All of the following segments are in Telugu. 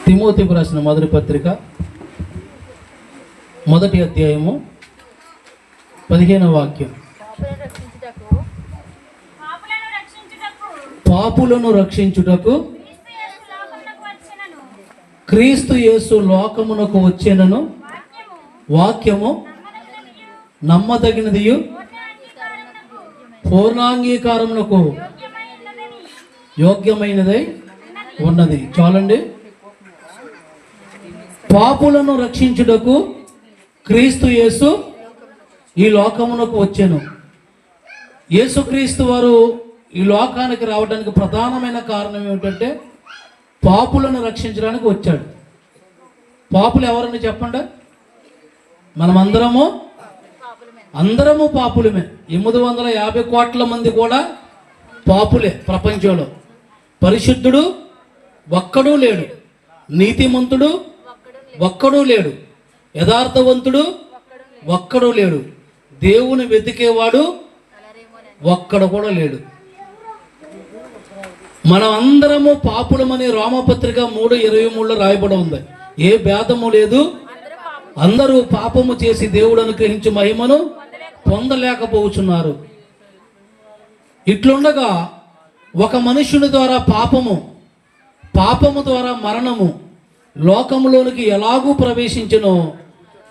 తిమోతికి రాసిన మొదటి పత్రిక 1వ అధ్యాయము 15వ వాక్యం. పాపులను రక్షించుటకు క్రీస్తు యేసు లోకమునకు వచ్చెనను, వాక్యము నమ్మదగినదియు పూర్ణాంగీకారమునకు యోగ్యమైనదై ఉన్నది. చాలండి. పాపులను రక్షించుటకు క్రీస్తు యేసు ఈ లోకమునకు వచ్చెను. యేసుక్రీస్తు వారు ఈ లోకానికి రావడానికి ప్రధానమైన కారణం ఏమిటంటే పాపులను రక్షించడానికి వచ్చాడు. పాపులు ఎవరని చెప్పండి? అందరము పాపులమే. 850 కోట్ల మంది కూడా పాపులే. ప్రపంచంలో పరిశుద్ధుడు ఒక్కడూ లేడు, నీతిమంతుడు ఒక్కడూ లేడు, యథార్థవంతుడు ఒక్కడూ లేడు, దేవుని వెతికేవాడు ఒక్కడు కూడా లేడు. మనం అందరము పాపులమని రోమపత్రిక 3:23 రాయబడి ఉంది. ఏ భేదము లేదు, అందరూ పాపము చేసి దేవుడు అనుగ్రహించు మహిమను పొందలేకపోతున్నారు. ఇట్లుండగా ఒక మనుష్యుని ద్వారా పాపము ద్వారా మరణము లోకములోనికి ఎలాగూ ప్రవేశించునో,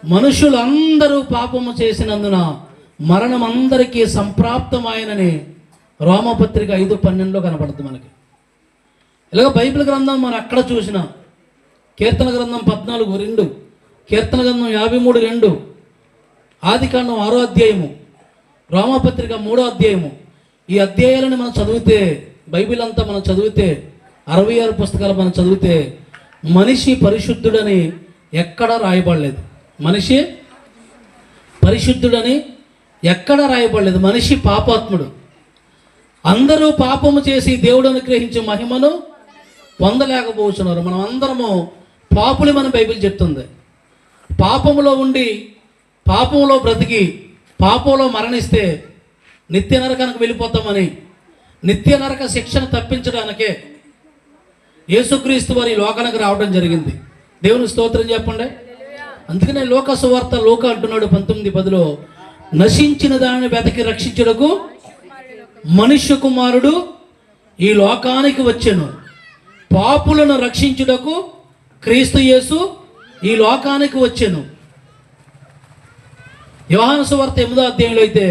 మనుషులందరూ పాపము చేసినందున మరణం అందరికీ సంప్రాప్తమాయనని రోమపత్రిక 5:12 కనపడుతుంది మనకి. ఇలాగ బైబిల్ గ్రంథం మనం ఎక్కడ చూసినా, కీర్తన గ్రంథం 14:2, కీర్తన గ్రంథం 53:2, ఆదికాండం 6వ అధ్యాయము, రోమపత్రిక 3వ అధ్యాయము, ఈ అధ్యాయాలను మనం చదివితే, బైబిల్ అంతా మనం చదివితే, 66 పుస్తకాలు మనం చదివితే మనిషి పరిశుద్ధుడని ఎక్కడా రాయబడలేదు. మనిషి పరిశుద్ధుడని ఎక్కడా రాయబడలేదు. మనిషి పాపాత్ముడు. అందరూ పాపము చేసి దేవుడు అనుగ్రహించే మహిమను పొందలేకపోతున్నారు. మనం అందరము పాపులమని బైబిల్ చెప్తుంది. పాపములో ఉండి, పాపంలో బ్రతికి, పాపంలో మరణిస్తే నిత్య నరకానికి వెళ్ళిపోతామని, నిత్య నరక శిక్షను తప్పించడానికే యేసుక్రీస్తు వారి ఈ లోకానికి రావడం జరిగింది. దేవుని స్తోత్రం చెప్పండి. అందుకనే లోక సువార్త అంటున్నాడు 19:10, నశించిన దానిని వెతకి రక్షించుటకు మనుష్య కుమారుడు ఈ లోకానికి వచ్చెను. పాపులను రక్షించుటకు క్రీస్తు యేసు ఈ లోకానికి వచ్చెను. యోహాను సువార్త 8వ అధ్యాయంలో అయితే,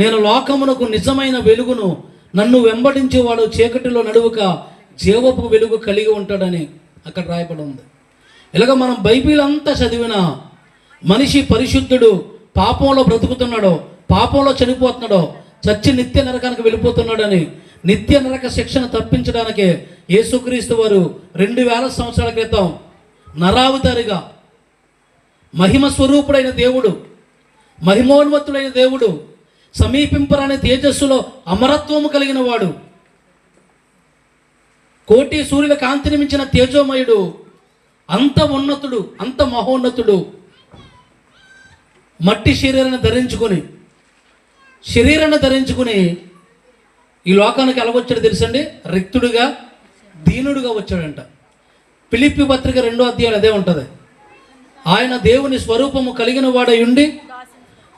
నేను లోకమునకు నిజమైన వెలుగును, నన్ను వెంబడించేవాడు చీకటిలో నడువక జీవపు వెలుగు కలిగి ఉంటాడని అక్కడ రాయబడి ఉంది. ఇలాగ మనం బైబిల్ అంతా చదివినా మనిషి పరిశుద్ధుడు పాపంలో బ్రతుకుతున్నాడో, పాపంలో చనిపోతున్నాడో, చచ్చి నిత్య నరకానికి వెళ్ళిపోతున్నాడని, నిత్య నరక శిక్షను తప్పించడానికే యేసుక్రీస్తు వారు 2000 సంవత్సరాల క్రితం నరావతారిగా, మహిమ స్వరూపుడైన దేవుడు, మహిమోన్మత్తుడైన దేవుడు, సమీపింపరాని తేజస్సులో అమరత్వము కలిగిన వాడు, కోటి సూర్యుల కాంతిని మించిన తేజోమయుడు, అంత ఉన్నతుడు, అంత మహోన్నతుడు, మట్టి శరీరాన్ని ధరించుకుని ఈ లోకానికి ఎలాగొచ్చాడు తెలుసండి? రిక్తుడుగా, దీనుడుగా వచ్చాడంట. ఫిలిప్పీ పత్రిక 2వ అధ్యాయం అదే ఉంటుంది. ఆయన దేవుని స్వరూపము కలిగిన వాడై ఉండి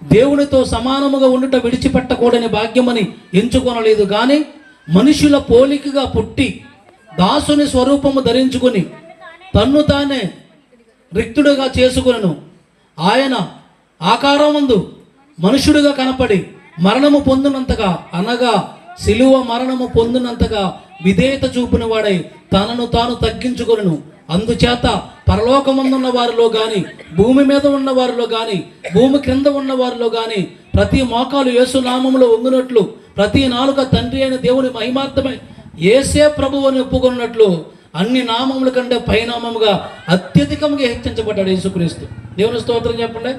దేవునితో సమానముగా ఉండుట విడిచిపెట్టకూడని భాగ్యమని ఎంచుకొనలేదు, కానీ మనుషుల పోలికగా పుట్టి దాసుని స్వరూపము ధరించుకుని తన్ను తానే రిక్తుడుగా చేసుకును. ఆయన ఆకారమందు మనుషుడుగా కనపడి మరణము పొందినంతగా, అనగా సిలువ మరణము పొందినంతగా విధేయత చూపిన వాడై తనను తాను తగ్గించుకొను. అందుచేత పరలోకమందున్న వారిలో కానీ, భూమి మీద ఉన్న వారిలో కానీ, భూమి క్రింద ఉన్న వారిలో కానీ ప్రతి మోకాలు యేసు నామములో వంగునట్లు, ప్రతి నాలుక తండ్రి అయిన దేవుని మహిమార్థమై యేసే ప్రభువు అని ఒప్పుకున్నట్లు అన్ని నామముల కంటే పైనామముగా అత్యధికంగా హెచ్చించబడ్డాడు యేసుక్రీస్తు. దేవుని స్తోత్రం చెప్పండి.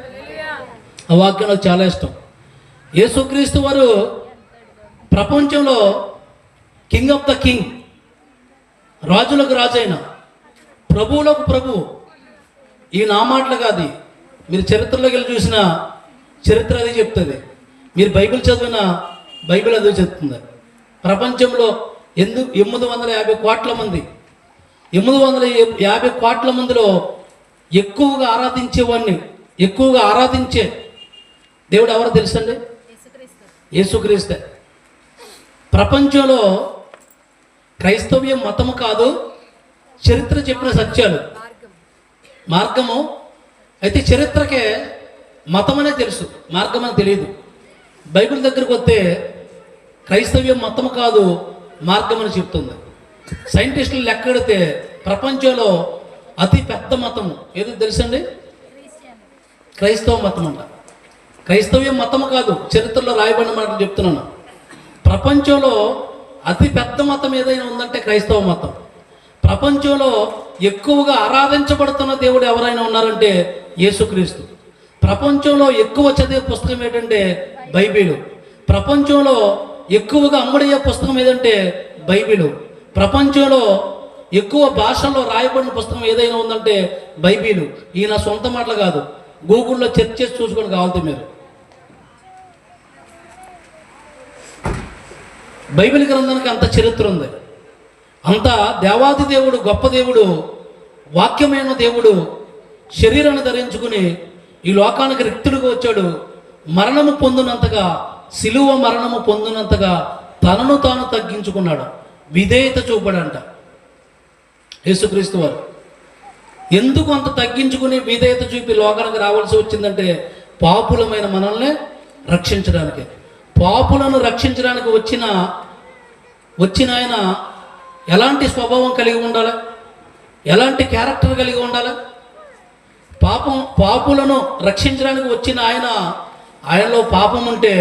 ఆ వాక్యం నాకు చాలా ఇష్టం. యేసుక్రీస్తు వారు ప్రపంచంలో కింగ్ ఆఫ్ ద కింగ్, రాజులకు రాజైన, ప్రభువులకు ప్రభువు. ఈ నా మాటలు కాదు, మీరు చరిత్రలోకి వెళ్ళి చూసిన చరిత్ర అది చెప్తుంది. మీరు బైబిల్ చదివిన బైబిల్ అదే చెప్తుంది. ప్రపంచంలో 850 కోట్ల మంది 850 కోట్ల మందిలో ఎక్కువగా ఆరాధించే దేవుడు ఎవరో తెలుసండి? యేసుక్రీస్తే. ప్రపంచంలో క్రైస్తవ్యం మతము కాదు, చరిత్ర చెప్పిన సత్యాలు, మార్గము. అయితే చరిత్రకే మతం అనే తెలుసు, మార్గం అని తెలియదు. బైబిల్ దగ్గరకు వస్తే క్రైస్తవ్యం మతము కాదు, మార్గం అని చెప్తుంది. సైంటిస్టులు లెక్కెడితే ప్రపంచంలో అతి పెద్ద మతము ఏదో తెలుసండి? క్రైస్తవ మతం అంట. క్రైస్తవ్యం మతము కాదు, చరిత్రలో రాయబడిన మాటలు చెప్తున్నాను. ప్రపంచంలో అతి పెద్ద మతం ఏదైనా ఉందంటే క్రైస్తవ మతం. ప్రపంచంలో ఎక్కువగా ఆరాధించబడుతున్న దేవుడు ఎవరైనా ఉన్నారంటే యేసుక్రీస్తు. ప్రపంచంలో ఎక్కువ చదివే పుస్తకం ఏంటంటే బైబిలు. ప్రపంచంలో ఎక్కువగా అమ్ముడయ్యే పుస్తకం ఏదంటే బైబిలు. ప్రపంచంలో ఎక్కువ భాషల్లో రాయబడిన పుస్తకం ఏదైనా ఉందంటే బైబిలు. ఈయన సొంత మాటలు కాదు, గూగుల్లో సెర్చ్ చేసి చూసుకొని కావాలి మీరు. బైబిల్ గ్రంథానికి అంత చరిత్ర ఉంది. అంత దేవాది దేవుడు, గొప్ప దేవుడు, వాక్యమైన దేవుడు శరీరాన్ని ధరించుకుని ఈ లోకానికి రిక్తుడిగా వచ్చాడు. మరణము పొందినంతగా, సిలువ మరణము పొందినంతగా తనను తాను తగ్గించుకున్నాడు, విధేయత చూపాడంట యేసుక్రీస్తు వారు. ఎందుకు అంత తగ్గించుకుని విధేయత చూపి లోకానికి రావాల్సి వచ్చిందంటే పాపులమైన మనల్ని రక్షించడానికి. పాపులను రక్షించడానికి వచ్చిన ఆయన ఎలాంటి స్వభావం కలిగి ఉండాలి, ఎలాంటి క్యారెక్టర్ కలిగి ఉండాలి? పాపులను రక్షించడానికి వచ్చిన ఆయనలో పాపం ఉంటే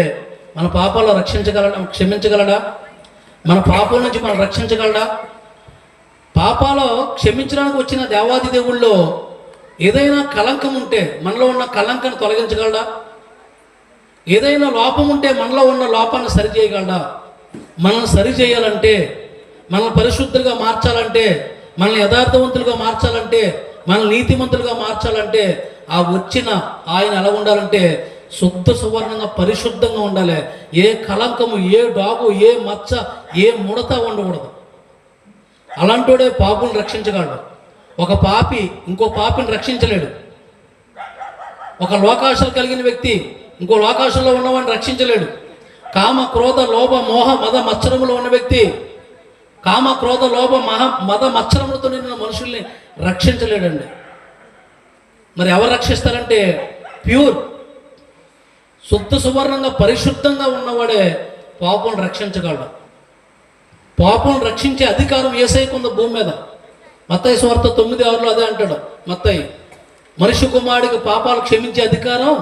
మన పాపాలు క్షమించగలడా? మన పాపం నుంచి మనం రక్షించగలడా? పాపాలు క్షమించడానికి వచ్చిన దేవాది దేవుళ్ళలో ఏదైనా కళంకం ఉంటే మనలో ఉన్న కళంకాన్ని తొలగించగలడా? ఏదైనా లోపం ఉంటే మనలో ఉన్న లోపాన్ని సరిచేయగలడా? మనల్ని సరిచేయాలంటే, మనల్ని పరిశుద్ధులుగా మార్చాలంటే, మనల్ని యథార్థవంతులుగా మార్చాలంటే, మనల్ని నీతిమంతులుగా మార్చాలంటే ఆ వచ్చిన ఆయన ఎలా ఉండాలంటే శుద్ధ సువర్ణంగా పరిశుద్ధంగా ఉండాలి. ఏ కళంకము, ఏ డాగు, ఏ మచ్చ, ఏ ముడత ఉండకూడదు. అలాంటోడే పాపులను రక్షించగలడు. ఒక పాపి ఇంకో పాపిని రక్షించలేడు. ఒక లోకాశలు కలిగిన వ్యక్తి ఇంకో లోకాశంలో ఉన్నవాడిని రక్షించలేడు. కామ క్రోధ లోభ మోహ మద మత్సరములో ఉన్న వ్యక్తి కామ క్రోధ లోభ మద మత్సరములతో నిన్న మనుషుల్ని రక్షించలేడండి. మరి ఎవరు రక్షిస్తారంటే ప్యూర్, శుద్ధ సువర్ణంగా పరిశుద్ధంగా ఉన్నవాడే పాపులను రక్షించగలడు. పాపులను రక్షించే అధికారం యేసయ్యకు ఉంది భూమి మీద. మత్తయి సువార్త 9:6 అదే అంటాడు మత్తయి. మనిషి కుమారుడికి పాపాలు క్షమించే అధికారం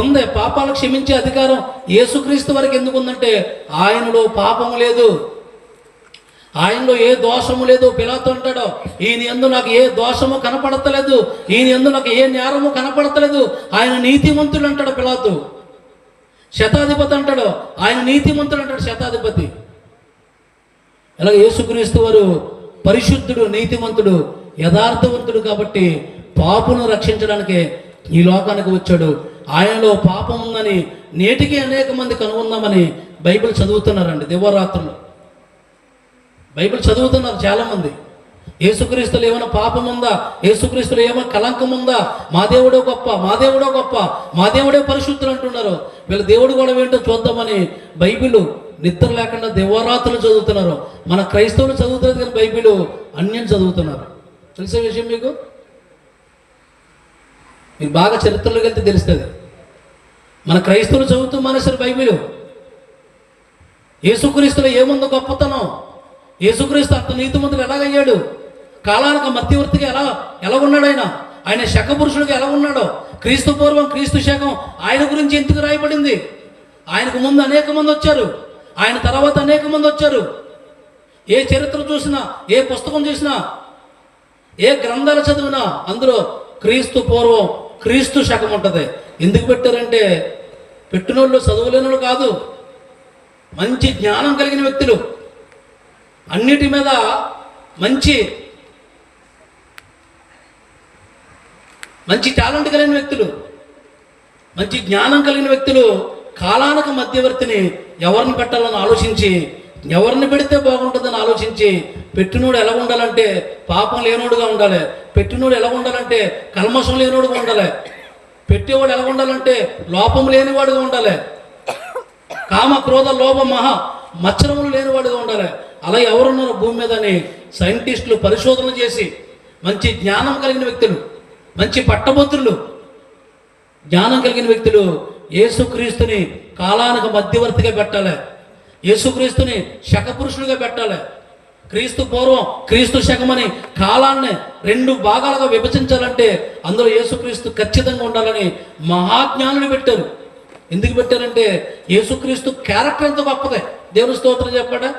ఉంది. పాపాలు క్షమించే అధికారం యేసుక్రీస్తు వరకు ఎందుకు ఉందంటే ఆయనలో పాపము లేదు, ఆయనలో ఏ దోషము లేదు. పిలాతు అంటాడు, ఈయన యందు నాకు ఏ దోషము కనపడతలేదు, ఈయన యందు నాకు ఏ నేరము కనపడతలేదు, ఆయన నీతిమంతుడు అంటాడు పిలాతు. శతాధిపతి అంటాడు, ఆయన నీతిమంతుడు అంటాడు శతాధిపతి. అలాగే యేసుక్రీస్తు వారు పరిశుద్ధుడు, నీతిమంతుడు, యథార్థవంతుడు కాబట్టి పాపును రక్షించడానికి ఈ లోకానికి వచ్చాడు. ఆయనలో పాపం ఉందని నేటికి అనేక మంది కనుగొందామని బైబిల్ చదువుతున్నారండి. దివారాత్రులు బైబిల్ చదువుతున్నారు చాలామంది. యేసుక్రీస్తులో ఏమైనా పాపం ఉందా, యేసుక్రీస్తులో ఏమైనా కళంకం ఉందా, మా దేవుడే గొప్ప, మా దేవుడే గొప్ప, మా దేవుడే పరిశుద్ధులు అంటున్నారు. వీళ్ళ దేవుడు కూడా ఏంటో చూద్దామని బైబిల్ నిద్ర లేకుండా దివారాత్రులు చదువుతున్నారు. మన క్రైస్తవులు చదువుతున్నారు కానీ బైబిల్ అన్యం చదువుతున్నారు. తెలిసే విషయం మీకు? మీరు బాగా చరిత్రలోకి వెళ్తే తెలుస్తుంది. మన క్రైస్తవులు చదువుతూ మానేశారు బైబిల్. యేసుక్రీస్తులో ఏముందో గొప్పతనం, యేసుక్రీస్తు అంత నీతిమంతుడు ఎలాగయ్యాడు, కాలానికి మధ్యవర్తిగా ఎలా ఉన్నాడు, ఆయన శక పురుషుడిగా ఎలా ఉన్నాడో, క్రీస్తు పూర్వం క్రీస్తు శకం ఆయన గురించి ఎందుకు రాయబడింది? ఆయనకు ముందు అనేక మంది వచ్చారు, ఆయన తర్వాత అనేక మంది వచ్చారు. ఏ చరిత్ర చూసినా, ఏ పుస్తకం చూసినా, ఏ గ్రంథాలు చదివినా అందులో క్రీస్తు పూర్వం క్రీస్తు శకం ఉంటుంది. ఎందుకు పెట్టారంటే పెట్టినోళ్ళు చదువులేని వాళ్ళు కాదు, మంచి జ్ఞానం కలిగిన వ్యక్తులు, అన్నిటి మీద మంచి టాలెంట్ కలిగిన వ్యక్తులు, మంచి జ్ఞానం కలిగిన వ్యక్తులు కాలానికి మధ్యవర్తిని ఎవరిని పెట్టాలని ఆలోచించి ఎవరిని పెడితే బాగుంటుందని ఆలోచించి పెట్టినోడు ఎలా ఉండాలంటే పాపం లేనోడుగా ఉండాలి, పెట్టినోడు ఎలా ఉండాలంటే కల్మషం లేనోడుగా ఉండాలి, పెట్టేవాడు ఎలా ఉండాలంటే లోపం లేనివాడుగా ఉండాలి, కామ క్రోధ లోభ మహా మచ్చరములు లేనివాడుగా ఉండాలి. అలా ఎవరున్నారు భూమి మీద అని సైంటిస్టులు పరిశోధనలు చేసి మంచి జ్ఞానం కలిగిన వ్యక్తులు, మంచి పట్టభద్రులు, జ్ఞానం కలిగిన వ్యక్తులు యేసుక్రీస్తుని కాలానికి మధ్యవర్తిగా పెట్టాలి, యేసుక్రీస్తుని శకపురుషుడిగా పెట్టాలి. క్రీస్తు పూర్వం క్రీస్తు శకమని కాలాన్ని 2 భాగాలుగా విభజించాలంటే అందులో యేసుక్రీస్తు ఖచ్చితంగా ఉండాలని మహాజ్ఞానులు పెట్టారు. ఎందుకు పెట్టారంటే యేసుక్రీస్తు క్యారెక్టర్ ఎంత గొప్పదే, దేవుని స్తోత్రం చెప్పడా.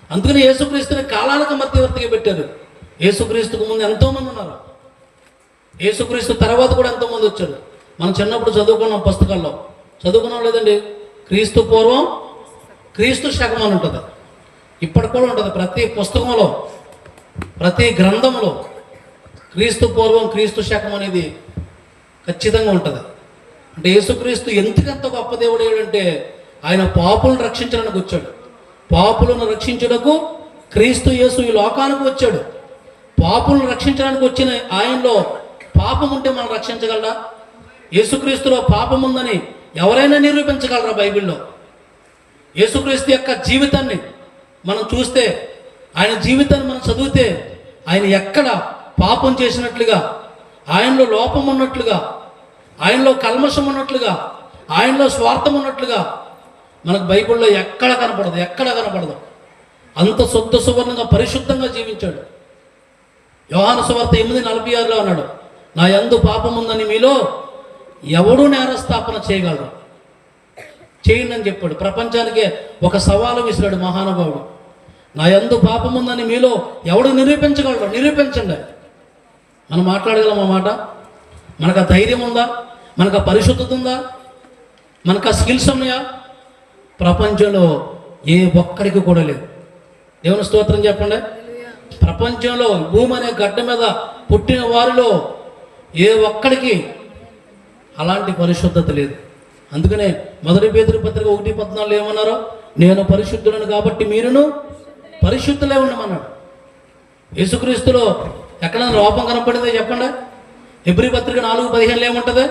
అందుకని యేసుక్రీస్తుని కాలానికి మధ్యవర్తిగా పెట్టారు. యేసుక్రీస్తుకు ముందు ఎంతోమంది ఉన్నారు, యేసుక్రీస్తు తర్వాత కూడా ఎంతోమంది వచ్చారు. మనం చిన్నప్పుడు చదువుకున్నాం, పుస్తకాల్లో చదువుకున్నాం లేదండి. క్రీస్తు పూర్వం క్రీస్తు శకం అని ఉంటుంది, ఇప్పటికి కూడా ఉంటుంది. ప్రతి పుస్తకంలో ప్రతి గ్రంథంలో క్రీస్తు పూర్వం క్రీస్తు శకం అనేది ఖచ్చితంగా ఉంటుంది. అంటే యేసుక్రీస్తు ఎందుకంత గొప్ప దేవుడు ఏంటంటే ఆయన పాపులను రక్షించడానికి వచ్చాడు. పాపులను రక్షించుటకు క్రీస్తు యేసు ఈ లోకానికి వచ్చాడు. పాపులను రక్షించడానికి వచ్చిన ఆయనలో పాపం ఉంటే మనం రక్షించగలరా? యేసుక్రీస్తులో పాపం ఉందని ఎవరైనా నిరూపించగలరా? బైబిల్లో యేసుక్రీస్తు యొక్క జీవితాన్ని మనం చూస్తే, ఆయన జీవితాన్ని మనం చదివితే ఆయన ఎక్కడ పాపం చేసినట్లుగా, ఆయనలో లోపం ఉన్నట్లుగా, ఆయనలో కల్మషం ఉన్నట్లుగా, ఆయనలో స్వార్థం ఉన్నట్లుగా మనకు బైబిల్లో ఎక్కడ కనపడదు. అంత శుద్ధ సువర్ణంగా పరిశుద్ధంగా జీవించాడు. యోహాను సువార్త 8:46 అన్నాడు, నా యందు పాపం ఉందని మీలో ఎవడు నేరస్థాపన చేయగలరు? చేయండి అని చెప్పాడు. ప్రపంచానికే ఒక సవాలు విసిరాడు మహానుభావుడు. నా యందు పాపం ఉందని మీలో ఎవడు నిరూపించగలరు? నిరూపించండి. మనం మాట్లాడగలం ఆ మాట? మనకు ఆ ధైర్యం ఉందా? మనకు ఆ పరిశుద్ధత ఉందా? మనకు ఆ స్కిల్స్ ఉన్నాయా? ప్రపంచంలో ఏ ఒక్కడికి కూడా లేదు. దేవుని స్తోత్రం చెప్పండి. ప్రపంచంలో భూమి అనే గడ్డ మీద పుట్టిన వారిలో ఏ ఒక్కడికి అలాంటి పరిశుద్ధత లేదు. అందుకనే 1 పేతురు పత్రిక 1:14 ఏమన్నారో, నేను పరిశుద్ధులను కాబట్టి మీరును పరిశుద్ధులే ఉండమన్నాడు. యేసుక్రీస్తులో ఎక్కడైనా లోపం కనపడిందో చెప్పండి. హెబ్రీ పత్రిక 4:15 ఏముంటుంది?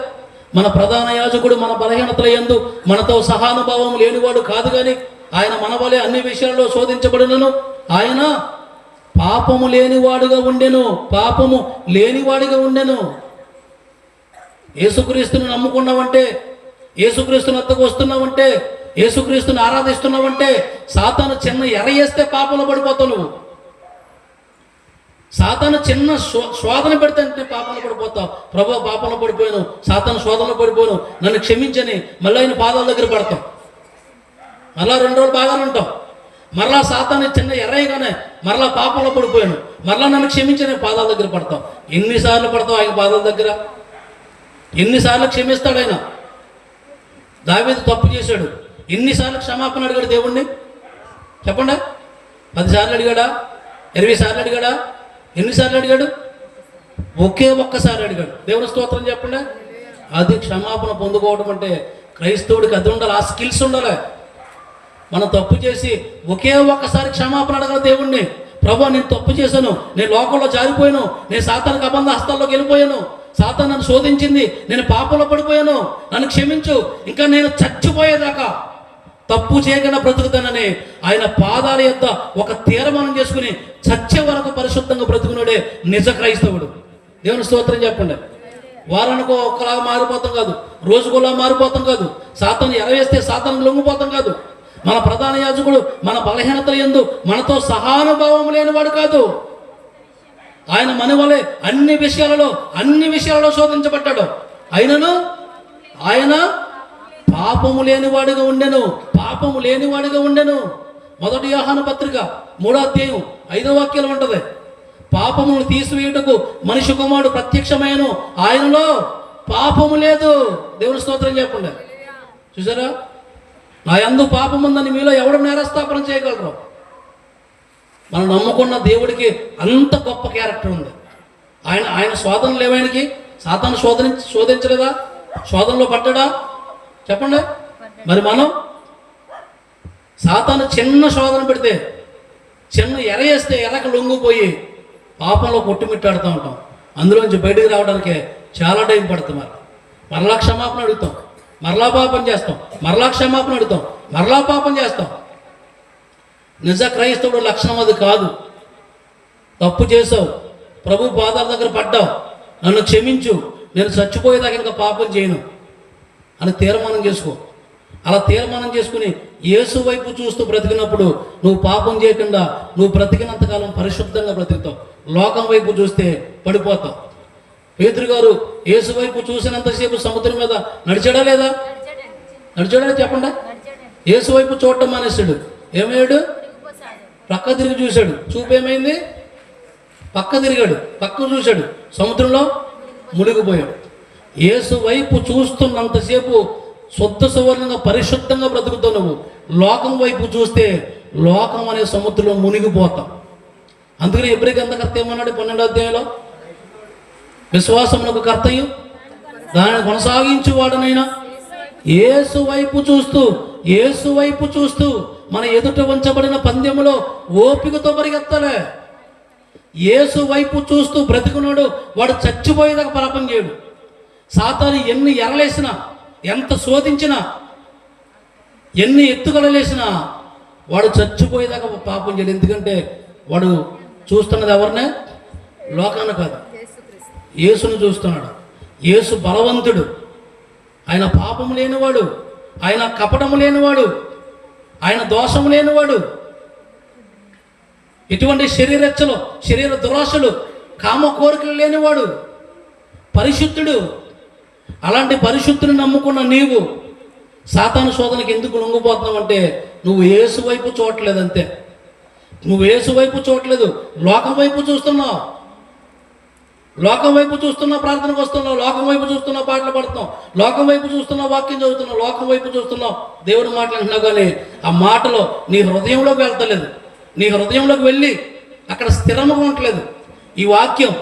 మన ప్రధాన యాజకుడు మన బలహీనతల యందు మనతో సహానుభావం లేనివాడు కాదు, కానీ ఆయన మన వలె అన్ని విషయాల్లో శోధించబడినను ఆయన పాపము లేనివాడుగా ఉండెను. యేసుక్రీస్తుని నమ్ముకున్నావంటే, యేసుక్రీస్తుని వద్దకు వస్తున్నావంటే, యేసుక్రీస్తుని ఆరాధిస్తున్నావంటే సాతాను చిన్న ఎర్ర వేస్తే పాపంలో పడిపోతావు నువ్వు. సాతాను చిన్న శోధన పెడితే అంటే పాపంలో పడిపోతావు. ప్రభు పాపంలో పడిపోయాను, సాతాను శోధనలో పడిపోయాను, నన్ను క్షమించని మళ్ళీ ఆయన పాదాల దగ్గర పడతాం. మళ్ళా 2 రోజులు బాగానే ఉంటాం. మరలా సాతాను చిన్న ఎర్రయ్యగానే మరలా పాపంలో పడిపోయాను, మరలా నన్ను క్షమించని పాదాల దగ్గర పడతాం. ఎన్నిసార్లు పడతావు ఆయన పాదాల దగ్గర? ఎన్నిసార్లు క్షమిస్తాడు ఆయన? దావీదు తప్పు చేశాడు, ఎన్నిసార్లు క్షమాపణ అడిగాడు దేవుణ్ణి? చెప్పండి. 10 సార్లు అడిగాడా? 20 సార్లు అడిగాడా? ఎన్నిసార్లు అడిగాడు? ఒక్కసారి అడిగాడు. దేవుని స్తోత్రం చెప్పండి. అది క్షమాపణ పొందుకోవడం అంటే క్రైస్తవుడికి అది ఉండాలి, ఆ స్కిల్స్ ఉండాలి. మనం తప్పు చేసి ఒక్కసారి క్షమాపణ అడగాలి దేవుణ్ణి. ప్రభు నేను తప్పు చేశాను, నేను లోకంలో జారిపోయాను, నేను సాతానికి అబంధ హస్తాల్లోకి వెళ్ళిపోయాను, సాతాను నన్ను శోధించింది, నేను పాపంలో పడిపోయాను, నన్ను క్షమించు, ఇంకా నేను చచ్చిపోయేదాకా తప్పు చేయకుండా బ్రతుకుతానని ఆయన పాదాల యొద్ద ఒక తీర్మానం చేసుకుని చచ్చే వరకు పరిశుద్ధంగా బ్రతుకున్నాడే నిజ క్రైస్తవుడు. దేవుని స్తోత్రం చెప్పండి. వారానికో ఒక్కలాగా మారిపోతాం కాదు, రోజుకోలా మారిపోతాం కాదు, సాతాను ఎరవేస్తే సాతాను లొంగిపోతాం కాదు. మన ప్రధాన యాజకుడు మన బలహీనతల యందు మనతో సహానుభావం లేనివాడు కాదు. ఆయన మన వలె అన్ని విషయాలలో శోధించబడ్డాడు. అయినను ఆయన పాపము లేనివాడిగా ఉండెను. 1 యోహాను పత్రిక 3:5 ఉంటుంది. పాపమును తీసివేయుటకు మనిషి కుమారుడు ప్రత్యక్షమైనను ఆయనలో పాపము లేదు. దేవుని స్తోత్రం చెప్పండి. చూసారా? నా యందు పాపం ఉందని మీలో ఎవడు నేరస్థాపన చేయగలరు? మనం నమ్ముకున్న దేవుడికి అంత గొప్ప క్యారెక్టర్ ఉంది. ఆయన శోధనలు లేవాయనకి? సాతాను శోధించలేదా? శోధనలో పడ్డా? చెప్పండి. మరి మనం సాతాను చిన్న శోధన పెడితే, చిన్న ఎర వేస్తే ఎరకు లొంగిపోయి పాపంలో కొట్టుమిట్టాడుతూ ఉంటాం. అందులోంచి బయటికి రావడానికి చాలా టైం పడుతుంది. మరలా క్షమాపణ అడుగుతాం, మరలా పాపం చేస్తాం, మరలా క్షమాపణ అడుగుతాం, మరలా పాపం చేస్తాం. నిజ క్రైస్తవుడు లక్షణం అది కాదు. తప్పు చేసావు, ప్రభు పాదాల దగ్గర పడ్డావు, నన్ను క్షమించు, నేను చచ్చిపోయేదాకా ఇంకా పాపం చేయను అని తీర్మానం చేసుకో. అలా తీర్మానం చేసుకుని యేసు వైపు చూస్తూ బ్రతికినప్పుడు నువ్వు పాపం చేయకుండా నువ్వు బ్రతికినంతకాలం పరిశుద్ధంగా బ్రతుకుతావు. లోకం వైపు చూస్తే పడిపోతావు. పేతురు గారు యేసు వైపు చూసినంతసేపు సముద్రం మీద నడిచాడా లేదా? నడిచాడా చెప్పండి. యేసు వైపు చూడటం మానేశాడు. ఏమయ్యాడు? పక్క తిరిగి చూశాడు. చూపు ఏమైంది? పక్క తిరిగాడు, పక్క చూశాడు, సముద్రంలో మునిగిపోయాడు. యేసు వైపు చూస్తున్నంతసేపు శుద్ధ సువర్ణంగా పరిశుద్ధంగా బ్రతుకుతావు. నువ్వు లోకం వైపు చూస్తే లోకం అనే సముద్రంలో మునిగిపోతావు. అందుకని ఎబ్రీ గ్రంథకర్త ఏమన్నాడు 12వ అధ్యాయంలో? విశ్వాసమునకు కర్తయు దానిని కొనసాగించువాడనైనా యేసు వైపు చూస్తూ, యేసు వైపు చూస్తూ మన ఎదుట ఉంచబడిన పందెములో ఓపికతో పరిగెత్తాలే. యేసు వైపు చూస్తూ బ్రతికున్నాడు వాడు చచ్చిపోయేదాకా పాపం చేయడు. సాతాను ఎన్ని ఎరలేసినా, ఎంత శోధించినా, ఎన్ని ఎత్తుగడలేసినా వాడు చచ్చిపోయేదాకా పాపం చేయడు. ఎందుకంటే వాడు చూస్తున్నది ఎవరినే? లోకాన్ని కాదు, యేసును చూస్తున్నాడు. యేసు బలవంతుడు, ఆయన పాపము లేనివాడు, ఆయన కపటము లేనివాడు, ఆయన దోషము లేనివాడు, ఎటువంటి శరీరెచ్చలు, శరీర దురాశలు, కామ కోరికలు లేనివాడు, పరిశుద్ధుడు. అలాంటి పరిశుద్ధుని నమ్ముకున్న నీవు సాతాను శోధనకి ఎందుకు లొంగిపోతున్నావు అంటే నువ్వు యేసు వైపు చూడట్లేదు. అంతే, నువ్వు యేసు వైపు చూడట్లేదు, లోకం వైపు చూస్తున్నావు. లోకం వైపు చూస్తున్నావు, ప్రార్థనకు వస్తున్నావు, లోకం వైపు చూస్తున్నావు, పాటలు పడుతున్నావు, లోకం వైపు చూస్తున్నావు, వాక్యం చదువుతున్నావు, లోకం వైపు చూస్తున్నావు, దేవుడు మాట్లాడుతున్నావు. కానీ ఆ మాటలో నీ హృదయంలోకి వెళ్తలేదు. నీ హృదయంలోకి వెళ్ళి అక్కడ స్థిరంగా ఉండట్లేదు. ఈ వాక్యం,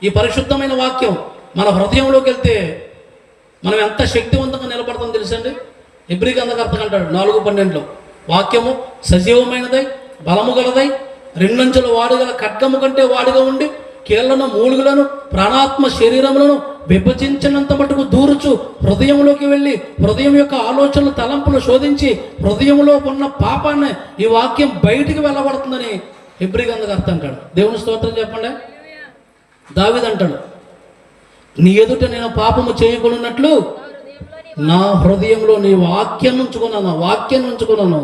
ఈ పరిశుద్ధమైన వాక్యం మన హృదయంలోకి వెళ్తే మనం ఎంత శక్తివంతంగా నిలబడతాం తెలుసండి. ఎబ్రీ గ్రంథకర్త అంటాడు 4:12 వాక్యము సజీవమైనదై బలము గలదై రెండంచుల వాడుగల ఖడ్గము కంటే వాడుగా ఉండి కీళ్లను మూలుగులను ప్రాణాత్మ శరీరములను విభజించినంత మటుకు దూరుచు హృదయంలోకి వెళ్ళి హృదయం యొక్క ఆలోచనలు తలంపులు శోధించి హృదయంలో ఉన్న పాపాన్ని ఈ వాక్యం బయటికి వెళ్ళబడుతుందని ఎబ్రీ గ్రంథకర్త అంటాడు. దేవుని స్తోత్రం చెప్పండి. దావీదు అంటాడు, నీ ఎదుట నేను పాపము చేయకున్నట్లు నా హృదయంలో నీ వాక్యం ఉంచుకున్నాను, వాక్యం ఉంచుకున్నాను.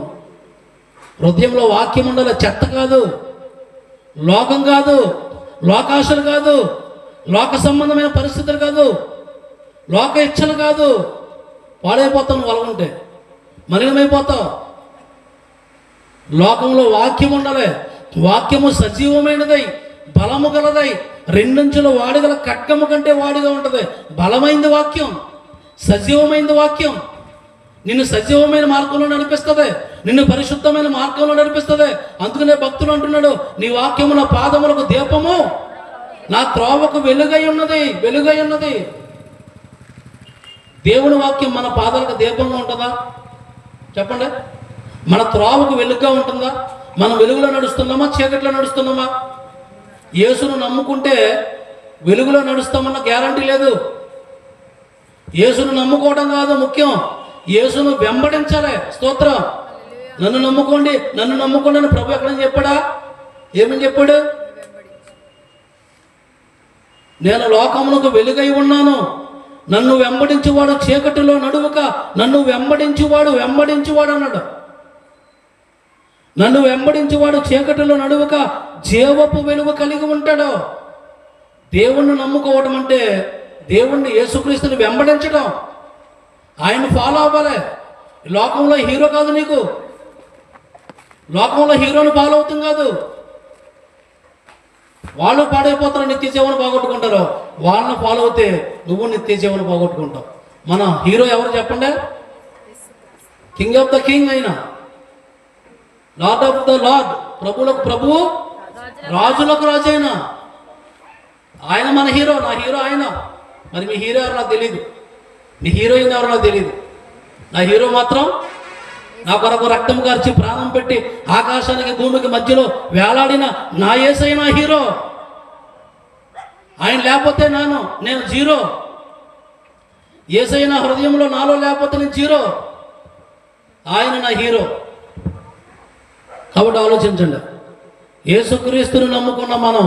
హృదయంలో వాక్యం ఉండాలి. చెత్త కాదు, లోకం కాదు, లోకాశలు కాదు, లోక సంబంధమైన పరిస్థితులు కాదు, లోక ఇచ్చలు కాదు. పాడైపోతావు నువ్వు అలాగుంటే, మలినమైపోతావు. లోకంలో వాక్యం ఉండాలి. వాక్యము సజీవమైనదై బలము గలదై రెండంచుల వాడుగల ఖడ్గము కంటే వాడిగా ఉంటుంది. బలమైంది వాక్యం, సజీవమైంది వాక్యం. నిన్ను సజీవమైన మార్గంలో నడిపిస్తుంది, నిన్ను పరిశుద్ధమైన మార్గంలో నడిపిస్తుంది. అందుకనే భక్తులు అంటున్నాడు, నీ వాక్యము నా పాదములకు దీపము, నా త్రోవకు వెలుగై ఉన్నది, వెలుగై ఉన్నది. దేవుని వాక్యం మన పాదాలకు దీపంగా ఉంటుందా చెప్పండి? మన త్రోవకు వెలుగుగా ఉంటుందా? మనం వెలుగులో నడుస్తున్నామా, చీకట్లో నడుస్తున్నామా? యేసును నమ్ముకుంటే వెలుగులో నడుస్తామన్న గ్యారంటీ లేదు. యేసును నమ్ముకోవడం కాదు ముఖ్యం, యేసును వెంబడించాలి. స్తోత్రం. నన్ను నమ్ముకోండి, నన్ను నమ్ముకోండి అని ప్రభు ఎక్కడని చెప్పాడా? ఏమని చెప్పాడు? నేను లోకమునకు వెలుగై ఉన్నాను, నన్ను వెంబడించువాడు చీకటిలో నడువక నన్ను వెంబడించువాడు అన్నాడు. నన్ను వెంబడించువాడు చీకటిలో నడువక జీవపు వెలుగు కలిగి ఉంటాడు. దేవుణ్ణి నమ్ముకోవడం అంటే దేవుణ్ణి యేసుక్రీస్తుని వెంబడించడం, ఆయన్ని ఫాలో అవ్వాలి. లోకంలో హీరో కాదు నీకు, లోకంలో హీరోని ఫాలో అవుతుంది కాదు. వాళ్ళు పాడైపోతారు, నిత్య జీవనం పోగొట్టుకుంటారు. వాళ్ళని ఫాలో అవుతే నువ్వు నిత్య జీవనం పోగొట్టుకుంటావు. మన హీరో ఎవరు చెప్పండి? కింగ్ ఆఫ్ ద కింగ్ అయినా, లార్డ్ ఆఫ్ ద లార్డ్, ప్రభులకు ప్రభువు, రాజులకు రాజు అయినా ఆయన మన హీరో. నా హీరో ఆయన. మరి మీ హీరో ఎవరు నాకు తెలియదు, మీ హీరోయిన్ ఎవరు నాకు తెలియదు. నా హీరో మాత్రం నా కొరకు రక్తం కార్చి ప్రాణం పెట్టి ఆకాశానికి భూమికి మధ్యలో వేలాడిన నా యేసయ్య నా హీరో. ఆయన లేకపోతే నేను జీరో. యేసయ్య నా హృదయంలో నాలో లేకపోతే నేను జీరో. ఆయన నా హీరో. కాబట్టి ఆలోచించండి, యేసుక్రీస్తుని నమ్ముకున్న మనం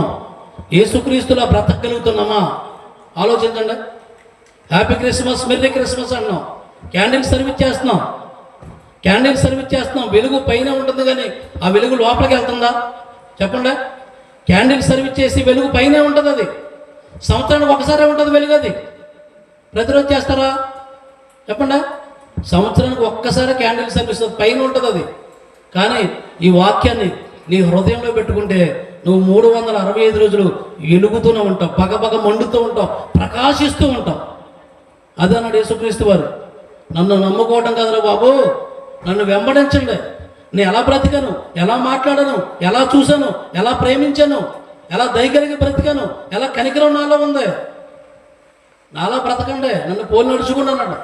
యేసుక్రీస్తులా బ్రతకగలుగుతున్నామా? ఆలోచించండి. హ్యాపీ క్రిస్మస్, మెర్రీ క్రిస్మస్ అన్నాం, క్యాండిల్ సర్వీస్ చేస్తున్నాం. వెలుగు పైన ఉంటుంది కానీ ఆ వెలుగు లోపలికి వెళ్తుందా? చెప్పండి. క్యాండిల్ సర్వీస్ చేసి వెలుగు పైనే ఉంటుంది. అది సంవత్సరానికి ఒకసారి ఉంటుంది వెలుగు. అది ప్రతిరోజు చేస్తారా? చెప్పండి. సంవత్సరానికి ఒక్కసారి క్యాండిల్ సర్వీస్ పైన ఉంటుంది అది. కానీ ఈ వాక్యాన్ని నీ హృదయంలో పెట్టుకుంటే నువ్వు 365 రోజులు వెలుగుతూనే ఉంటావు, పగపగ మండుతూ ఉంటావు, ప్రకాశిస్తూ ఉంటావు. అదే అన్నాడు యేసుక్రీస్తు వారు. నన్ను నమ్ముకోవడం కదరా బాబు, నన్ను వెంబడించండి. నేను ఎలా బ్రతికాను, ఎలా మాట్లాడాను, ఎలా చూశాను, ఎలా ప్రేమించాను, ఎలా దయగలిగి బ్రతికాను, ఎలా కనికరం నాలో ఉంది, నాలా బ్రతకండి, నన్ను పోలి నడుచుకుని అన్నాడు.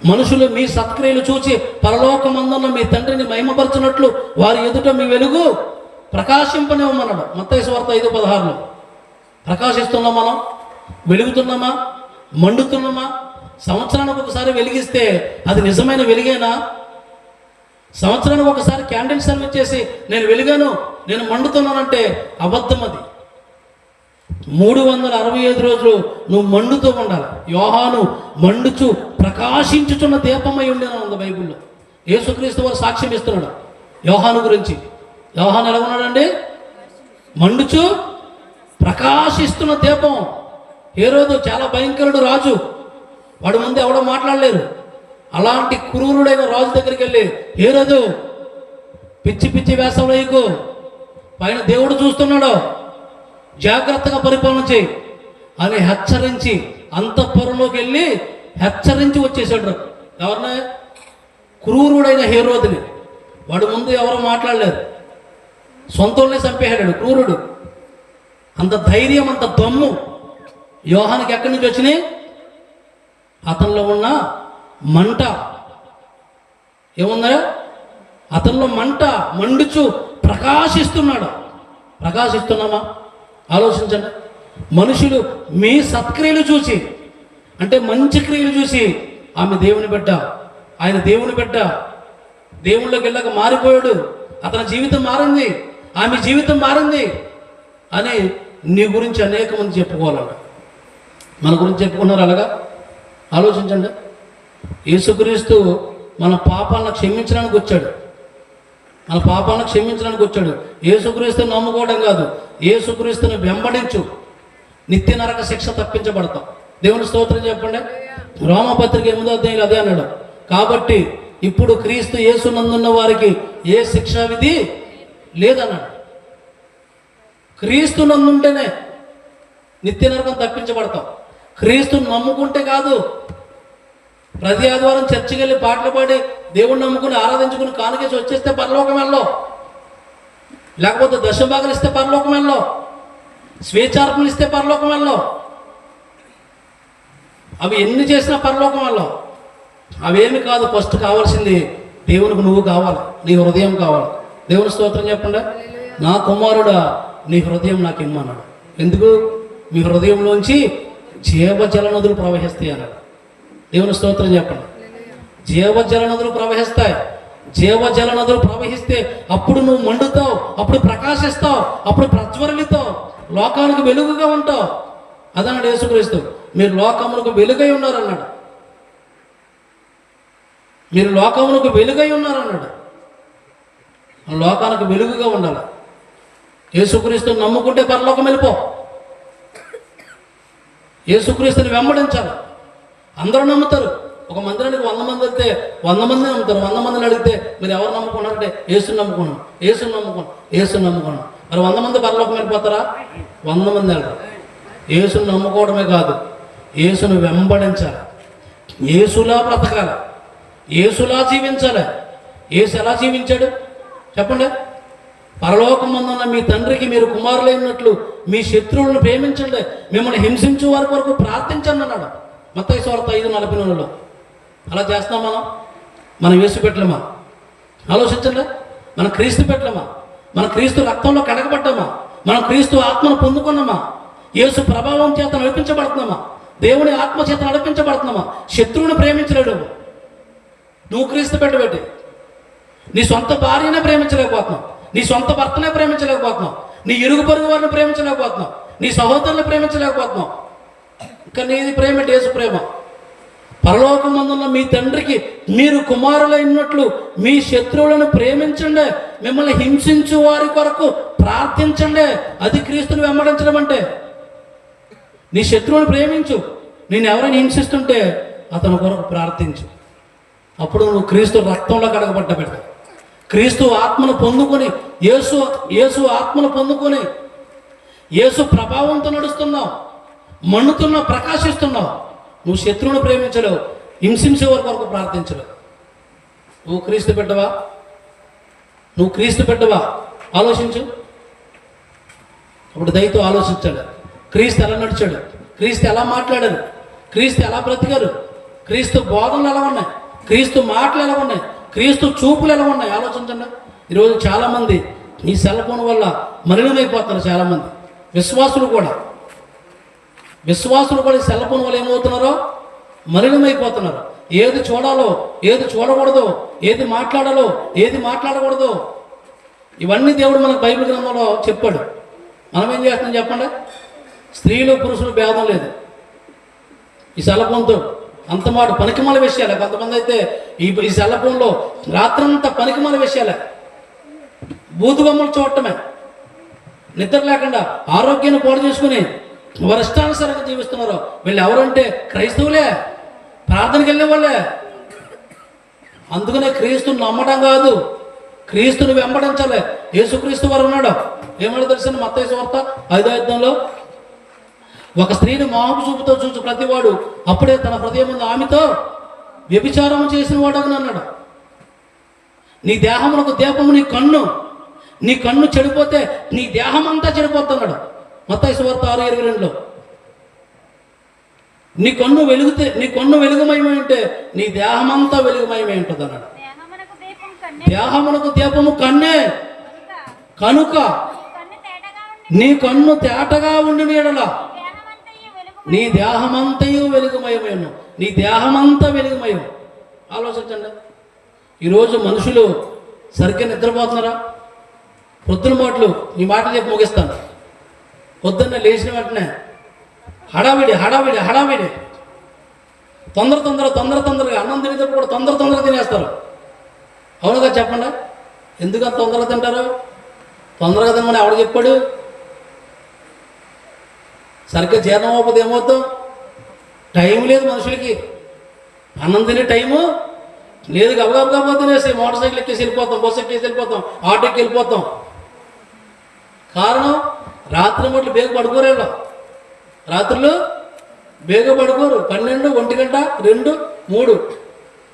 మనుషులు మీ సత్క్రియలు చూచి పరలోకమందున్న మీ తండ్రిని మహిమపరచునట్లు వారి ఎదుట మీ వెలుగు ప్రకాశింపనివ్వమన్నాడు. మత్తయి సువార్త 5:16. ప్రకాశిస్తున్నాం మనం? వెలుగుతున్నామా? మండుతున్నామా? సంవత్సరానికి ఒకసారి వెలిగిస్తే అది నిజమైన వెలిగేనా? సంవత్సరానికి ఒకసారి క్యాండిల్ సర్వీస్ చేసి నేను వెలిగాను, నేను మండుతున్నానంటే అబద్ధం. అది 365 రోజులు నువ్వు మండుతూ ఉండాలి. యోహాను మండుచు ప్రకాశించుచున్న దీపమై ఉండేనా ఉంది బైబిల్లో. యేసుక్రీస్తు వారు సాక్ష్యం ఇస్తున్నాడు యోహాను గురించి. యోహాను ఎలా ఉన్నాడండి? మండుచు ప్రకాశిస్తున్న దీపం. హేరోదు చాలా భయంకరుడు రాజు, వాడి ముందు ఎవడో మాట్లాడలేరు. అలాంటి క్రూరుడైన రాజు దగ్గరికి వెళ్ళి, హేరోదు పిచ్చి పిచ్చి వేసంలో వేయకు, పైన దేవుడు చూస్తున్నాడు, జాగ్రత్తగా పరిపాలన చేయి అని హెచ్చరించి అంతఃపురంలోకి వెళ్ళి హెచ్చరించి వచ్చేసాడు. ఎవరిని? క్రూరుడైన హేరోదుని. వాడి ముందు ఎవరో మాట్లాడలేరు, సొంతంలో చంపేశాడు క్రూరుడు. అంత ధైర్యం, అంత దమ్ము యోహానికి ఎక్కడి నుంచి వచ్చినాయి? అతనిలో ఉన్న మంట. ఏముందా? అతనిలో మంట మండుచు ప్రకాశిస్తున్నాడు. ప్రకాశిస్తున్నామా? ఆలోచించండి. మనుషులు మీ సత్క్రియలు చూసి, అంటే మంచి క్రియలు చూసి, ఆమె దేవుని బిడ్డ, ఆయన దేవుని బిడ్డ, దేవుళ్ళకి వెళ్ళక మారిపోయాడు, అతని జీవితం మారింది, ఆమె జీవితం మారింది అని నీ గురించి అనేక మంది చెప్పుకోవాలంట. మన గురించి చెప్పుకున్నారు. అలాగా ఆలోచించండి. యేసుక్రీస్తు మన పాపాలను క్షమించడానికి వచ్చాడు. మన పాపాలను క్షమించడానికి వచ్చాడు. యేసుక్రీస్తుని నమ్ముకోవడం కాదు, యేసుక్రీస్తుని వెంబడించు, నిత్య నరక శిక్ష తప్పించబడతాం. దేవుని స్తోత్రం చెప్పండి. రోమపత్రిక 8వ అధ్యాయంలో అదే అన్నాడు. కాబట్టి ఇప్పుడు క్రీస్తు యేసు నందున్న వారికి ఏ శిక్షా విధి లేదన్నాడు. క్రీస్తు నందుంటేనే నిత్య నరకం తప్పించబడతాం. క్రీస్తుని నమ్ముకుంటే కాదు. ప్రతి ఆదివారం చర్చికి వెళ్ళి పాటలు పాడి దేవుణ్ణి నమ్ముకుని ఆరాధించుకుని కానుకేసి వచ్చేస్తే పరలోకం వెళ్ళో, లేకపోతే దశభాగాలు ఇస్తే పరలోకం వెళ్ళో, స్వేచ్ఛార్పణలు ఇస్తే పరలోకం వెళ్ళో, అవి ఎన్ని చేసినా పరలోకం వెళ్ళో. అవేమి కాదు. ఫస్ట్ కావాల్సింది దేవునికి నువ్వు కావాలి, నీ హృదయం కావాలి. దేవుని స్తోత్రం చెప్పండి. నా కుమారుడా నీ హృదయం నాకు ఇమ్మన్నాడు. ఎందుకు? మీ హృదయంలోంచి జీవజల నదులు ప్రవహిస్తాయి అన్నాడు. దేవుని స్తోత్రం చెప్పండి. జీవజల నదులు ప్రవహిస్తాయి. జీవజల నదులు ప్రవహిస్తే అప్పుడు నువ్వు మండుతావు, అప్పుడు ప్రకాశిస్తావు, అప్పుడు ప్రజ్వలితావు, లోకానికి వెలుగుగా ఉంటావు. అదన్నాడు యేసుక్రీస్తు. మీరు లోకమునకు వెలుగై ఉన్నారన్నాడు. మీరు లోకమునకు వెలుగై ఉన్నారన్నాడు. లోకానికి వెలుగుగా ఉండాలి. యేసుక్రీస్తుని నమ్ముకుంటే పరలోకం వెళ్ళిపో. యేసుక్రీస్తుని వెంబడించాలి. అందరూ నమ్ముతారు. ఒక మందిరానికి 100 మంది వెళ్తే 100 మంది నమ్ముతారు. 100 మందిని అడిగితే మీరు ఎవరు నమ్ముకున్నారంటే యేసుని నమ్ముకున్నాం, యేసుని నమ్ముకున్నాం, యేసుని నమ్ముకున్నాం. మరి 100 మంది పరలోకం వెళ్ళిపోతారా? 100 మంది వెళ్ళరు. యేసుని నమ్ముకోవడమే కాదు, యేసుని వెంబడించాలి, యేసులా బ్రతకాలి, యేసులా జీవించాలి. యేసు ఎలా జీవించాడు చెప్పండి. పరలోకమందున్న మీ తండ్రికి మీరు కుమారులైనట్లు మీ శత్రువులను ప్రేమించండి, మిమ్మల్ని హింసించే వారి వరకు ప్రార్థించండి అన్నాడు మత్తయి సువార్త 5:44. అలా చేస్తున్నాం మనం యేసు పెట్టలేమా? ఆలోచించండి. మనం క్రీస్తు పెట్టామా? మనం క్రీస్తు రక్తంలో కడగబడ్డామా? మనం క్రీస్తు ఆత్మను పొందుకున్నామా? యేసు ప్రభావం చేత నడిపించబడుతున్నామా? దేవుని ఆత్మ చేత నడిపించబడుతున్నామా? శత్రువుని ప్రేమించలేడు నువ్వు క్రీస్తు పెట్టబెట్టి. నీ సొంత భార్యనే ప్రేమించలేకపోతున్నావు, నీ సొంత భర్తనే ప్రేమించలేకపోతున్నావు, నీ ఇరుగు పొరుగు వారిని ప్రేమించలేకపోతున్నావు, నీ సహోదరుని ప్రేమించలేకపోతున్నావు. ఇంకా నీది ప్రేమ యేసు ప్రేమ. పరలోకమందున్న మీ తండ్రికి మీరు కుమారులైనట్లు మీ శత్రువులను ప్రేమించండి, మిమ్మల్ని హింసించు వారి కొరకు ప్రార్థించండి. అది క్రీస్తుని వెంబడించడం అంటే. నీ శత్రువుని ప్రేమించు, నేను ఎవరైనా హింసిస్తుంటే అతని కొరకు ప్రార్థించు. అప్పుడు నువ్వు క్రీస్తు రక్తంలో కడగబడ్డ బిడ్డ. క్రీస్తు ఆత్మను పొందుకొని, యేసు ఆత్మను పొందుకొని యేసు ప్రభావంతో నడుస్తున్నావు, మండుతున్నావు, ప్రకాశిస్తున్నావు. నువ్వు శత్రువుని ప్రేమించలేవు, హింసించే వారి కొరకు ప్రార్థించలేవు. నువ్వు క్రీస్తు బిడ్డవా? నువ్వు క్రీస్తు బిడ్డవా? ఆలోచించు. అప్పుడు దయతో ఆలోచించాడు. క్రీస్తు ఎలా నడిచాడు, క్రీస్తు ఎలా మాట్లాడారు, క్రీస్తు ఎలా బ్రతికారు, క్రీస్తు బోధనలు ఎలా ఉన్నాయి, క్రీస్తు మాటలు ఎలా ఉన్నాయి, క్రీస్తు చూపులు ఎలా ఉన్నాయి. ఆలోచించండి. ఈరోజు చాలామంది ఈ సెల్ ఫోన్ వల్ల మలినమైపోతున్నారు. చాలామంది విశ్వాసులు కూడా ఈ సెల్ ఫోన్ వల్ల ఏమవుతున్నారో మలినమైపోతున్నారు. ఏది చూడాలో, ఏది చూడకూడదో, ఏది మాట్లాడాలో, ఏది మాట్లాడకూడదో, ఇవన్నీ దేవుడు మనకు బైబిల్ గ్రంథంలో చెప్పాడు. మనం ఏం చేస్తున్నాం చెప్పండి? స్త్రీలు పురుషులు భేదం లేదు ఈ సెల్ ఫోన్తో. అంత మాట పనికిమాల విషయాలే. కొంతమంది అయితే ఈ సెల్ ఫోన్లో రాత్రంతా పనికిమాల విషయాలే, బూతుబొమ్మలు చూడటమే, నిద్ర లేకుండా ఆరోగ్యాన్ని పాడు చేసుకుని వారి ఇష్టానుసారంగా జీవిస్తున్నారు. వీళ్ళు ఎవరంటే క్రైస్తవులే, ప్రార్థనకి వెళ్ళే వాళ్ళే. అందుకనే క్రీస్తుని నమ్మడం కాదు, క్రీస్తుని వెంబడించాలి. యేసుక్రీస్తు వారు ఉన్నాడు. ఏమన్నా తెలిసిన మత్తయి సువార్త 5వ అధ్యాయంలో, ఒక స్త్రీని మోహపు చూపుతో చూసి ప్రతివాడు అప్పుడే తన హృదయం ముందు ఆమెతో వ్యభిచారం చేసిన వాడు అని అన్నాడు. నీ దేహమునకు దీపము నీ కన్ను, నీ కన్ను చెడిపోతే నీ దేహం అంతా చెడిపోతున్నాడు. మత్తయి సువార్త 6:22లో నీ కన్ను వెలుగుమయమై ఉంటే నీ దేహమంతా వెలుగుమయమై ఉంటుంది అన్నాడు. దేహమునకు దీపము కన్నే కనుక నీ కన్ను తేటగా ఉండి నీడలా నీ దేహమంతయు వెలుగుమయమేను, నీ దేహమంతా వెలుగుమయం. ఆలోచించండి. ఈరోజు మనుషులు సరిగ్గా నిద్రపోతున్నారా? పొద్దున మాటలు ఈ మాటలు చెప్పి ముగిస్తాను. పొద్దున్న లేచిన వెంటనే హడావిడి హడావిడి హడావిడి, తొందరగా అన్నం తినేటప్పుడు కూడా తొందరగా తినేస్తారు. అవునుగా చెప్పండి. ఎందుకంత తొందరగా తింటారు? తొందరగా తినమని ఎవడు చెప్పాడు? సరిగ్గా జీర్ణం అవ్వకపోతే ఏమవుతాం? టైం లేదు మనుషులకి, అన్నం తినే టైము లేదు. గబగబా తినేసి మోటార్ సైకిల్ ఎక్కేసి వెళ్ళిపోతాం, బస్సు ఎక్కేసి వెళ్ళిపోతాం, ఆటోకి వెళ్ళిపోతాం. కారణం రాత్రి మట్లు బేగ పడుకోరేళ్ళు, రాత్రులు బేగ పడుకోరు. 12, 1 గంట, 2, 3.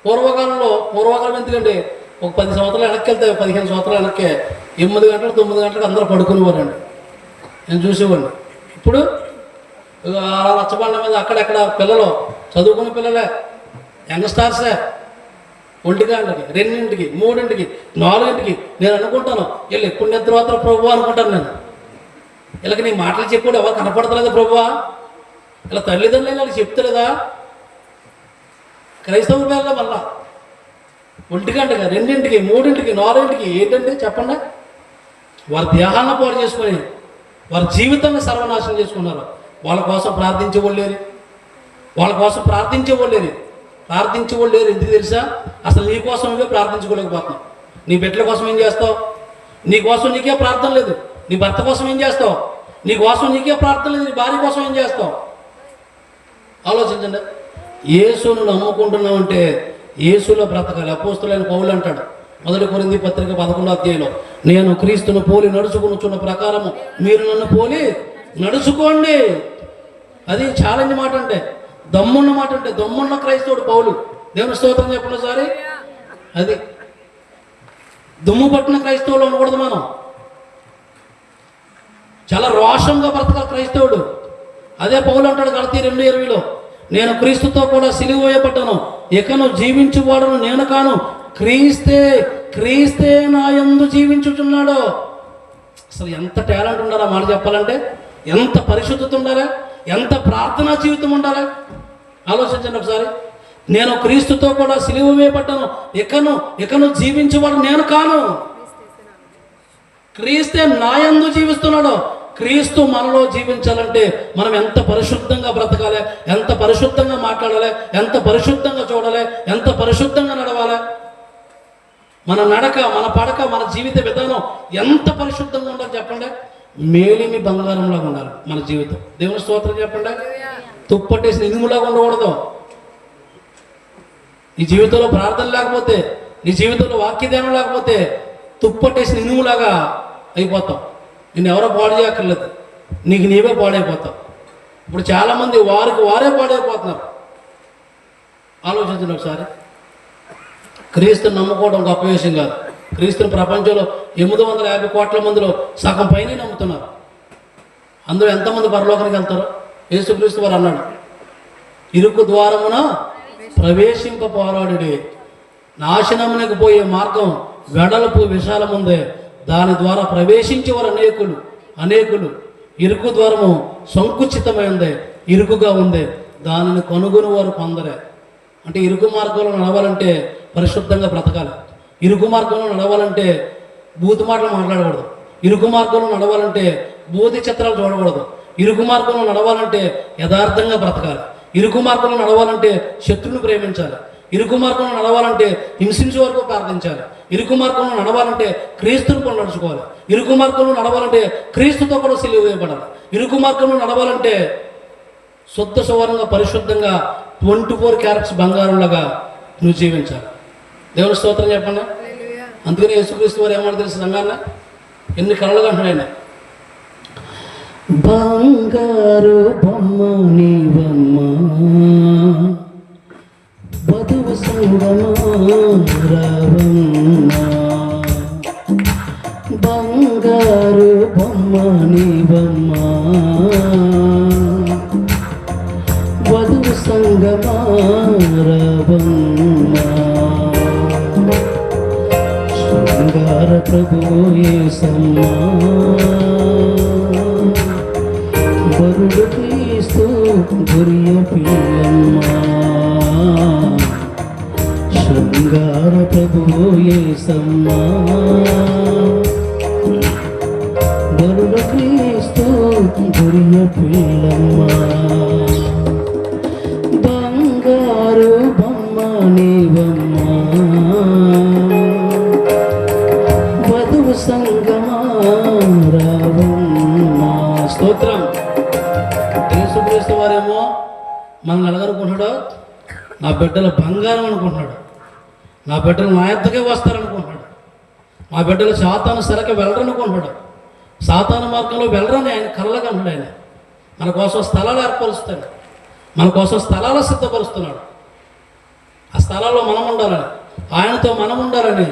పూర్వకాలం ఎందుకంటే ఒక 10 సంవత్సరాలు వెనక్కి వెళ్తే 15 సంవత్సరాలు వెనక్కి 8 గంటలు 9 గంటలకు అందరూ పడుకునేవారండి. నేను చూసేవాడిని. ఇప్పుడు రచ్చబండ మీద అక్కడెక్కడ పిల్లలు, చదువుకున్న పిల్లలే, యంగ్స్టార్సే 1 గంటకి, 2ంటికి, 3ంటికి, 4ంటికి. నేను అనుకుంటాను వీళ్ళు ఎప్పుడు నిద్ర అవుతారు ప్రభు అనుకుంటాను నేను. వీళ్ళకి నీ మాటలు చెప్పాడు ఎవరు కనపడతలేదా ప్రభువా? ఇలా తల్లిదండ్రులు వాళ్ళకి చెప్తలేదా? క్రైస్తవుల పిల్లలు మళ్ళా 1 గంటగా, 2ంటికి, 3ంటికి, 4ంటికి. ఏంటంటే చెప్పండి, వారి దేహాలను పాడు చేసుకొని వారి జీవితాన్ని సర్వనాశనం చేసుకున్నారు. వాళ్ళ కోసం ప్రార్థించేవాళ్ళు లేరు. ఎందుకు తెలుసా? అసలు నీ కోసం నువ్వే ప్రార్థించుకోలేకపోతున్నావు. నీ బిడ్డల కోసం ఏం చేస్తావు? నీ కోసం నీకే ప్రార్థన లేదు. నీ భర్త కోసం ఏం చేస్తావు? నీ కోసం నీకే ప్రార్థన లేదు. నీ భార్య కోసం ఏం చేస్తావు? ఆలోచించండి. యేసును నమ్ముకుంటున్నావు అంటే యేసులో బ్రతకాలి. అపోస్తులైన పౌలు అంటాడు 1 కొరింథీ పత్రిక 11వ అధ్యాయంలో, నేను క్రీస్తును పోలి నడుచుకునుచున్న ప్రకారము మీరు నన్ను పోలి నడుచుకోండి. అది ఛాలెంజ్ మాట, అంటే దమ్మున్న మాట, అంటే దమ్మున్న క్రైస్తవుడు పౌలు. దేవుని స్తోత్రం చెప్పండి సారి. అది దుమ్ము పట్టిన క్రైస్తవులు ఉండకూడదు. మనం చాలా రోషంగా బ్రతకాలి క్రైస్తవుడు. అదే పౌలు అంటాడు గలతీ 2:20లో, నేను క్రీస్తుతో కూడా సిలువ వేయబడ్డాను, ఇకను జీవించువాడను నేను కాను, క్రీస్తే క్రీస్తే నా యందు జీవించుచున్నాడో. అసలు ఎంత టాలెంట్ ఉండాలా మాట చెప్పాలంటే, ఎంత పరిశుద్ధత ఉండాలా, ఎంత ప్రార్థనా జీవితం ఉండాలా. ఆలోచించండి ఒకసారి. నేను క్రీస్తుతో కూడా సిలువ వేయబడ్డాను, ఇకను జీవించేవాడు నేను కాను, క్రీస్తే నా యందు జీవిస్తున్నాడు. క్రీస్తు మనలో జీవించాలంటే మనం ఎంత పరిశుద్ధంగా బ్రతకాలి, ఎంత పరిశుద్ధంగా మాట్లాడాలి, ఎంత పరిశుద్ధంగా చూడాలి, ఎంత పరిశుద్ధంగా నడవాలి. మన నడక, మన పడక, మన జీవిత విధానం ఎంత పరిశుద్ధంగా ఉండాలి చెప్పండి. మేలిమి బంగారంలాగా ఉండాలి మన జీవితం. దేవుని స్తోత్రం చెప్పండి. తుప్పట్టేసిన ఇనుములాగా ఉండకూడదు. నీ జీవితంలో ప్రార్థన లేకపోతే, నీ జీవితంలో వాక్యధ్యానం లేకపోతే తుప్పట్టేసిన ఇనుములాగా అయిపోతాం. నిన్ను ఎవరో పాడు చేయక్కర్లేదు, నీకు నీవే పాడైపోతావు. ఇప్పుడు చాలామంది వారికి వారే పాడైపోతున్నారు. ఆలోచించండి ఒకసారి. క్రీస్తుని నమ్ముకోవడం గొప్ప విషయం కాదు. క్రీస్తుని ప్రపంచంలో 850 కోట్ల మందిలో సగం పైన నమ్ముతున్నారు. అందులో ఎంతమంది పరలోకానికి వెళ్తారో యేసుక్రీస్తు వారు అన్నాడు, ఇరుకు ద్వారమున ప్రవేశింప పోరాడుడి, నాశనమునకు పోయే మార్గం వెడల్పు విశాలముందే, దాని ద్వారా ప్రవేశించేవారు అనేకులు. ఇరుకు ద్వారము సంకుచితమైందే, ఇరుకుగా ఉంది, దానిని కనుగొని వారు కొందరే. అంటే ఇరుకు మార్గంలో నడవాలంటే పరిశుద్ధంగా బ్రతకాలి. ఇరుకు మార్గంలో నడవాలంటే బూతు మాటలు మాట్లాడకూడదు. ఇరుకు మార్గంలో నడవాలంటే బూతి చిత్రాలు చూడకూడదు. ఇరుకు మార్గంలో నడవాలంటే యథార్థంగా బ్రతకాలి. ఇరుకు మార్గంలో నడవాలంటే శత్రువుని ప్రేమించాలి. ఇరుకు మార్గంలో నడవాలంటే హింసించే వరకు ప్రార్థించాలి. ఇరుకు మార్గంలో నడవాలంటే క్రీస్తుని కూడా నడుచుకోవాలి. ఇరుకు మార్గంలో నడవాలంటే క్రీస్తుతో కూడా సిలువ వేయబడాలి. ఇరుకు మార్గంలో నడవాలంటే శుద్ధ సువర్ణంగా పరిశుద్ధంగా 24 క్యారెట్స్ బంగారంలాగా నువ్వు జీవించాలి. దేవుని స్తోత్రం చెప్పండి. అందుకని యేసుక్రీస్తు వారు ఏమన్నా తెలుసు సంఘాన్ని ఎన్ని కళలుగా అంటున్నాడు ఆయన, బంగారు బొమ్మ నీవమ్మా, వధువు సంగమా రావమ్మా, బంగారు బొమ్మ నీవమ్మా, వధువు సంగమా రావమ్మా, శృంగార ప్రభువు యేసమ్మా, వరుడు క్రీస్తు గురియ పిల్లమ్మా, శృంగార ప్రభువు యేసమ్మా, వరుడు క్రీస్తు గురియ పిల్లమ్మా, బంగారు బొమ్మ నీవమ్మా, వధువు సంగమా రావమ్మా. స్తోత్రం. యేసుక్రీస్తు వారేమో మనల్ని ఎలాగనుకుంటున్నాడు, నా బిడ్డలు బంగారం అనుకుంటున్నాడు, నా బిడ్డలు నా ఎద్దకే వస్తారనుకుంటున్నాడు, మా బిడ్డలు సాతాను సరక వెళ్ళరనుకుంటున్నాడు, సాతాను మార్గంలో వెళ్ళరని ఆయన కళ్ళగా అంటున్నాడు. ఆయన మన కోసం స్థలాలు ఏర్పరుస్తాడు, మన కోసం స్థలాలు సిద్ధపరుస్తున్నాడు. ఆ స్థలాల్లో మనం ఉండాలని, ఆయనతో మనం ఉండాలని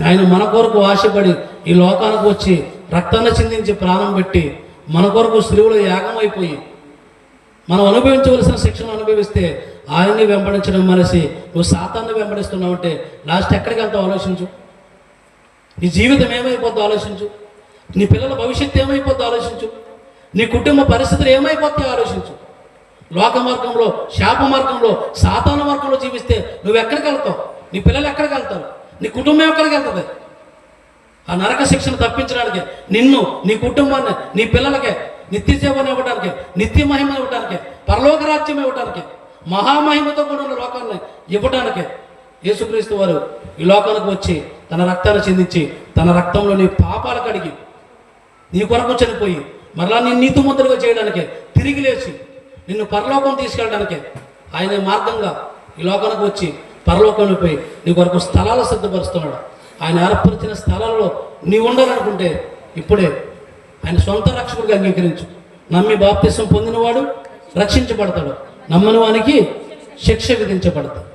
ఆయన మన కొరకు ఆశపడి ఈ లోకానికి వచ్చి రక్తాన్ని చిందించి ప్రాణం పెట్టి మన కొరకు సిలువలో యాగమైపోయి మనం అనుభవించవలసిన శిక్షను అనుభవిస్తే ఆయన్ని వెంబడించడం మనిషి నువ్వు సాతాన్ని వెంబడిస్తున్నావు అంటే లాస్ట్ ఎక్కడికి వెళ్తావు ఆలోచించు. నీ జీవితం ఏమైపోద్దో ఆలోచించు. నీ పిల్లల భవిష్యత్తు ఏమైపోద్దో ఆలోచించు. నీ కుటుంబ పరిస్థితులు ఏమైపోతాయో ఆలోచించు. లోక మార్గంలో, శాప మార్గంలో, సాతాను మార్గంలో జీవిస్తే నువ్వు ఎక్కడికి వెళ్తావు? నీ పిల్లలు ఎక్కడికి వెళ్తారు? నీ కుటుంబం ఎక్కడికి వెళ్తుంది? ఆ నరక శిక్షను తప్పించడానికి నిన్ను, నీ కుటుంబాన్ని, నీ పిల్లలకే నిత్య జీవనం ఇవ్వడానికి, నిత్య మహిమ ఇవ్వడానికి, పరలోక రాజ్యం ఇవ్వడానికి, మహామహిమతో కూడా ఉన్న లోకాన్ని ఇవ్వడానికి యేసుక్రీస్తు వారు ఈ లోకానికి వచ్చి తన రక్తాన్ని చిందించి తన రక్తంలో నీ పాపాలు కడిగి నీ కొరకు చనిపోయి మరలా నీ నీతిమంతులుగా చేయడానికి, తిరిగి లేచి నిన్ను పరలోకం తీసుకెళ్ళడానికి ఆయన మార్గంగా ఈ లోకానికి వచ్చి పరలోకంలో పోయి నీ కొరకు స్థలాలు సిద్ధపరుస్తున్నాడు. ఆయన ఏర్పరిచిన స్థలాల్లో నీవు ఉండాలనుకుంటే ఇప్పుడే ఆయన సొంత రక్షకుడిగా అంగీకరించు. నమ్మి బాప్తిసం పొందినవాడు రక్షించబడతాడు, నమ్మని వానికి శిక్ష విధించబడతాడు.